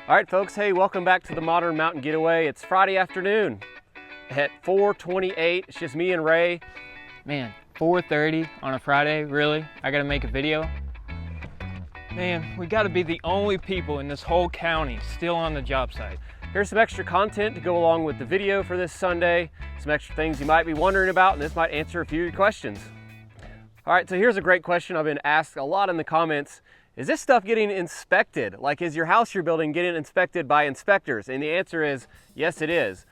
All right, folks, hey, welcome back to the Modern Mountain Getaway. It's Friday afternoon at 4:28. It's just me and Ray. Man, 4:30 on a Friday, really? I gotta make a video? Man, we gotta be the only people in this whole county still on the job site. Here's some extra content to go along with the video for this Sunday, some extra things you might be wondering about, and this might answer a few of your questions. All right, so here's a great question I've been asked a lot in the comments. Is this stuff getting inspected? Like, is your house you're building getting inspected by inspectors? And the answer is, yes, it is.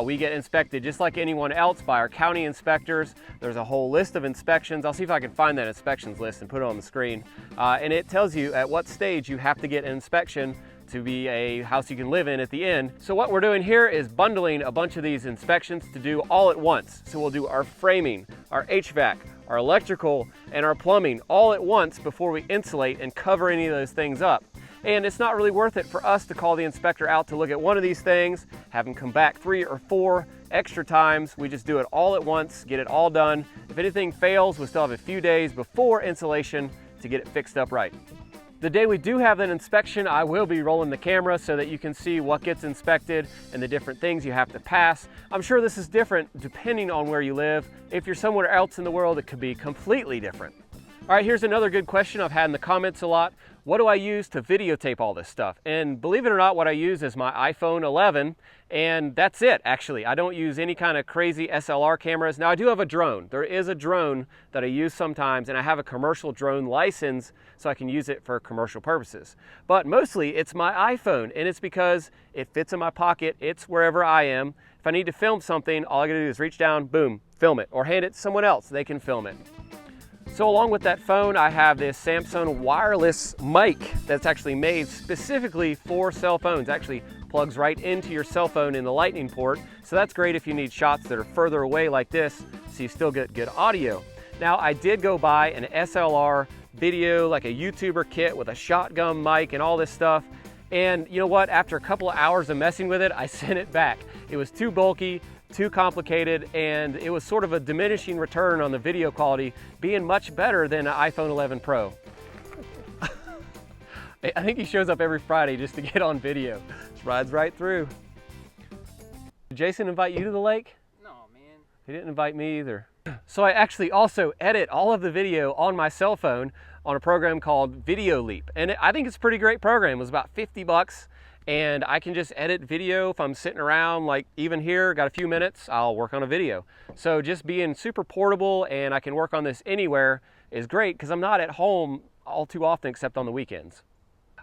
We get inspected just like anyone else by our county inspectors. There's a whole list of inspections. I'll see if I can find that inspections list and put it on the screen. And it tells you at what stage you have to get an inspection to be a house you can live in at the end. So what we're doing here is bundling a bunch of these inspections to do all at once. So we'll do our framing, our HVAC, our electrical, and our plumbing all at once before we insulate and cover any of those things up. And it's not really worth it for us to call the inspector out to look at one of these things, have him come back 3 or 4 extra times. We just do it all at once, get it all done. If anything fails, we still have a few days before insulation to get it fixed up right. The day we do have an inspection, I will be rolling the camera so that you can see what gets inspected and the different things you have to pass. I'm sure this is different depending on where you live. If you're somewhere else in the world, it could be completely different. All right, here's another good question I've had in the comments a lot. What do I use to videotape all this stuff? And believe it or not, what I use is my iPhone 11, and that's it, actually. I don't use any kind of crazy SLR cameras. Now, I do have a drone. There is a drone that I use sometimes, and I have a commercial drone license, so I can use it for commercial purposes. But mostly, it's my iPhone, and it's because it fits in my pocket. It's wherever I am. If I need to film something, all I gotta do is reach down, boom, film it, or hand it to someone else. They can film it. So along with that phone, I have this Samsung wireless mic that's actually made specifically for cell phones. Actually plugs right into your cell phone in the lightning port. So that's great if you need shots that are further away like this, so you still get good audio. Now, I did go buy an SLR video, like a YouTuber kit with a shotgun mic and all this stuff. And you know what? After a couple of hours of messing with it, I sent it back. It was too bulky, too complicated, and it was sort of a diminishing return on the video quality, being much better than an iPhone 11 Pro. I think he shows up every Friday just to get on video. Just rides right through. Did Jason invite you to the lake? No, man. He didn't invite me either. So I actually also edit all of the video on my cell phone on a program called Video Leap. And I think it's a pretty great program. It was about 50 bucks. And I can just edit video if I'm sitting around, like even here, got a few minutes, I'll work on a video. So just being super portable and I can work on this anywhere is great because I'm not at home all too often except on the weekends.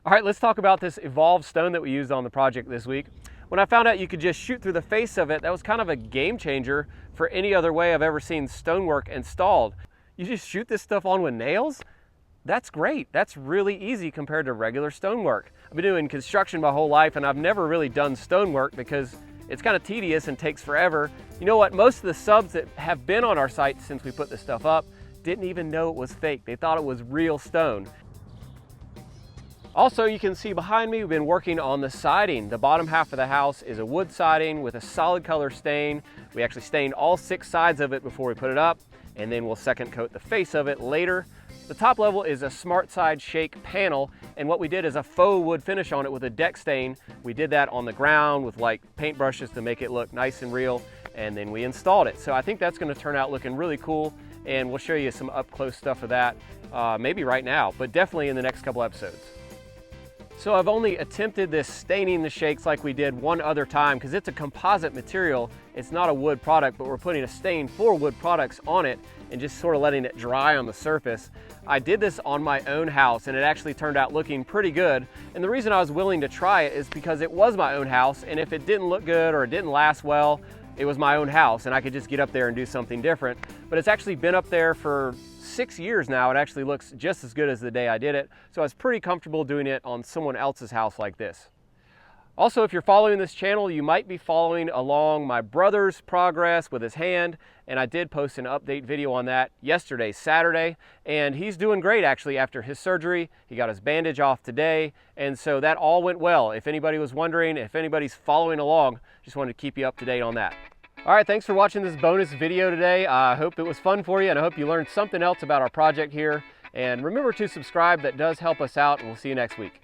All right, let's talk about this evolved stone that we used on the project this week. When I found out you could just shoot through the face of it, that was kind of a game changer for any other way I've ever seen stonework installed. You just shoot this stuff on with nails? That's great. That's really easy compared to regular stonework. I've been doing construction my whole life and I've never really done stonework because it's kind of tedious and takes forever. You know what? Most of the subs that have been on our site since we put this stuff up didn't even know it was fake. They thought it was real stone. Also, you can see behind me, we've been working on the siding. The bottom half of the house is a wood siding with a solid color stain. We actually stained all 6 sides of it before we put it up, and then we'll second coat the face of it later. The top level is a Smart Side Shake panel, and what we did is a faux wood finish on it with a deck stain. We did that on the ground with like paint brushes to make it look nice and real, and then we installed it. So I think that's gonna turn out looking really cool, and we'll show you some up close stuff of that, maybe right now, but definitely in the next couple episodes. So I've only attempted this staining the shakes like we did one other time because it's a composite material. It's not a wood product, but we're putting a stain for wood products on it and just sort of letting it dry on the surface. I did this on my own house and it actually turned out looking pretty good. And the reason I was willing to try it is because it was my own house, and if it didn't look good or it didn't last well, it was my own house and I could just get up there and do something different. But it's actually been up there for 6 years now. It actually looks just as good as the day I did it. So I was pretty comfortable doing it on someone else's house like this. Also, if you're following this channel, you might be following along my brother's progress with his hand, and I did post an update video on that yesterday, Saturday, and he's doing great actually after his surgery. He got his bandage off today, and so that all went well. If anybody was wondering, if anybody's following along, just wanted to keep you up to date on that. All right, thanks for watching this bonus video today. I hope it was fun for you, and I hope you learned something else about our project here. And remember to subscribe, that does help us out, and we'll see you next week.